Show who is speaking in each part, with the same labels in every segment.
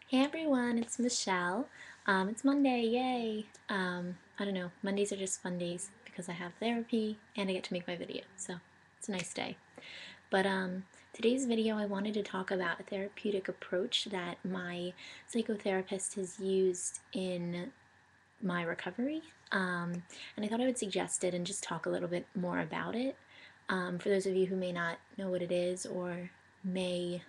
Speaker 1: Hey everyone, it's Michelle. It's Monday, yay! I don't know, Mondays are just fun days because I have therapy and I get to make my video, so it's a nice day. But today's video I wanted to talk about a therapeutic approach that my psychotherapist has used in my recovery. And I thought I would suggest it and just talk a little bit more about it. For those of you who may not know what it is or may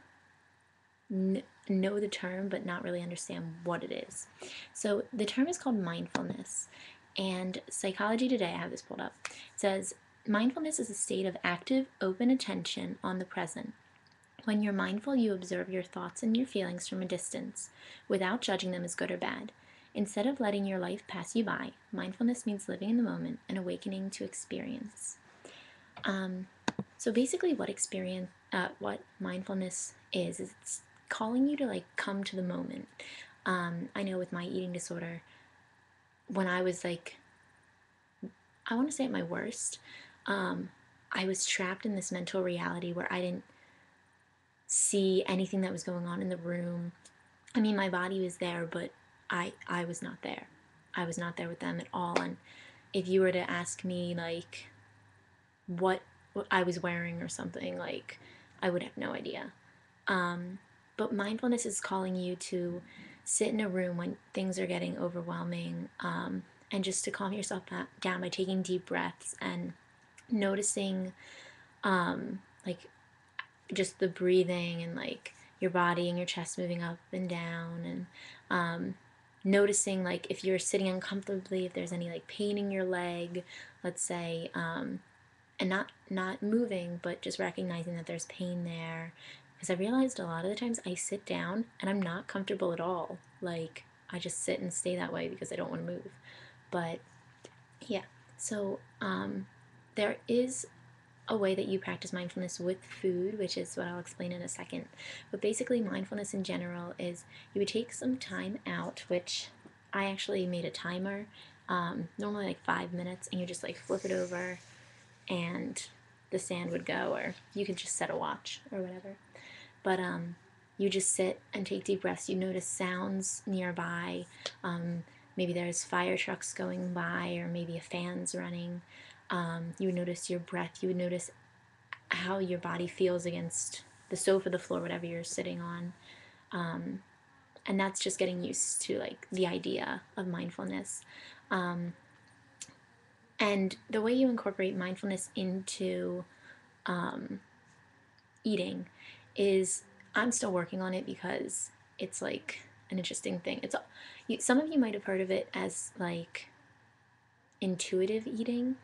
Speaker 1: know the term but not really understand what it is. So the term is called mindfulness. And Psychology Today, I have this pulled up, it says mindfulness is a state of active, open attention on the present. When you're mindful, you observe your thoughts and your feelings from a distance, without judging them as good or bad. Instead of letting your life pass you by, mindfulness means living in the moment and awakening to experience. So basically, what mindfulness is it's calling you to like come to the moment. I know with my eating disorder, when I was like, I want to say at my worst, I was trapped in this mental reality where I didn't see anything that was going on in the room. I mean, my body was there, but I was not there. I was not there with them at all. And if you were to ask me like what I was wearing or something, like I would have no idea. But mindfulness is calling you to sit in a room when things are getting overwhelming, and just to calm yourself down by taking deep breaths and noticing, like just the breathing and like your body and your chest moving up and down, and noticing like if you're sitting uncomfortably, if there's any like pain in your leg, let's say, and not moving, but just recognizing that there's pain there. Because I realized a lot of the times I sit down and I'm not comfortable at all. Like I just sit and stay that way because I don't want to move. But yeah, so there is a way that you practice mindfulness with food, which is what I'll explain in a second. But basically, mindfulness in general is you would take some time out, which I actually made a timer, normally like 5 minutes, and you just like flip it over and the sand would go, or you could just set a watch or whatever. But you just sit and take deep breaths. You notice sounds nearby. Maybe there's fire trucks going by, or maybe a fan's running. You would notice your breath. You would notice how your body feels against the sofa, the floor, whatever you're sitting on. And that's just getting used to like the idea of mindfulness. And the way you incorporate mindfulness into eating is, I'm still working on it because it's like an interesting thing. Some of you might have heard of it as like intuitive eating.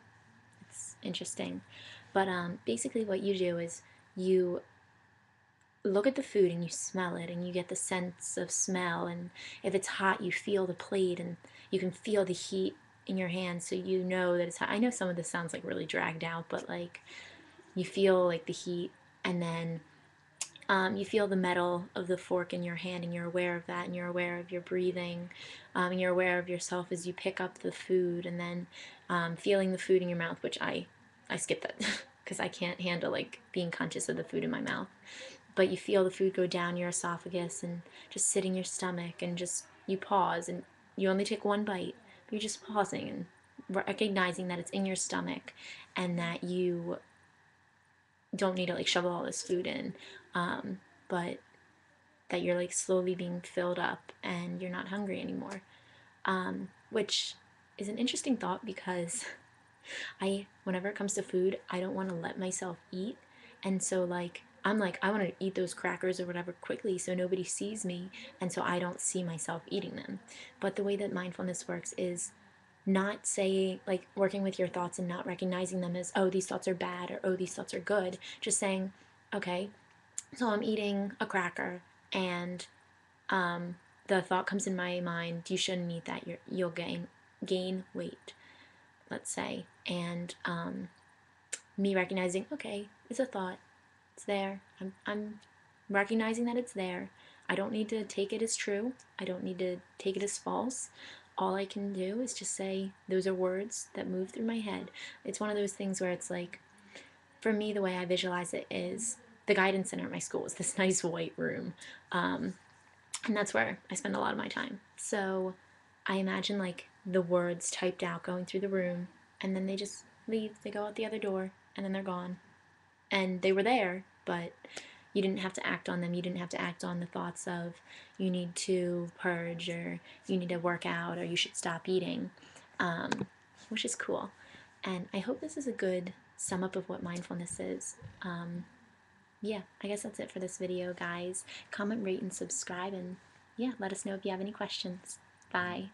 Speaker 1: It's interesting. But basically, what you do is you look at the food and you smell it and you get the sense of smell. And if it's hot, you feel the plate and you can feel the heat in your hands, so you know that it's hot. I know some of this sounds like really dragged out, but like you feel like the heat, and then you feel the metal of the fork in your hand, and you're aware of that, and you're aware of your breathing, and you're aware of yourself as you pick up the food, and then feeling the food in your mouth, which I skip that because I can't handle like being conscious of the food in my mouth. But you feel the food go down your esophagus and just sit in your stomach, and just you pause, and you only take one bite, but you're just pausing and recognizing that it's in your stomach, and that you don't need to like shovel all this food in, but that you're like slowly being filled up and you're not hungry anymore. Which is an interesting thought because whenever it comes to food, I don't want to let myself eat. And so, I'm like, I want to eat those crackers or whatever quickly so nobody sees me. And so I don't see myself eating them. But the way that mindfulness works is not saying, like, working with your thoughts and not recognizing them as, oh, these thoughts are bad, or oh, these thoughts are good. Just saying, okay, so I'm eating a cracker, and the thought comes in my mind, you shouldn't eat that. You'll gain weight, let's say, and me recognizing, okay, it's a thought, it's there. I'm recognizing that it's there. I don't need to take it as true. I don't need to take it as false. All I can do is just say those are words that move through my head. It's one of those things where it's like, for me, the way I visualize it is the guidance center at my school is this nice white room. And that's where I spend a lot of my time. So I imagine like the words typed out going through the room, and then they just leave. They go out the other door, and then they're gone. And they were there, but you didn't have to act on them. You didn't have to act on the thoughts of you need to purge, or you need to work out, or you should stop eating, which is cool. And I hope this is a good sum up of what mindfulness is. Yeah, I guess that's it for this video, guys. Comment, rate, and subscribe, and yeah, let us know if you have any questions. Bye.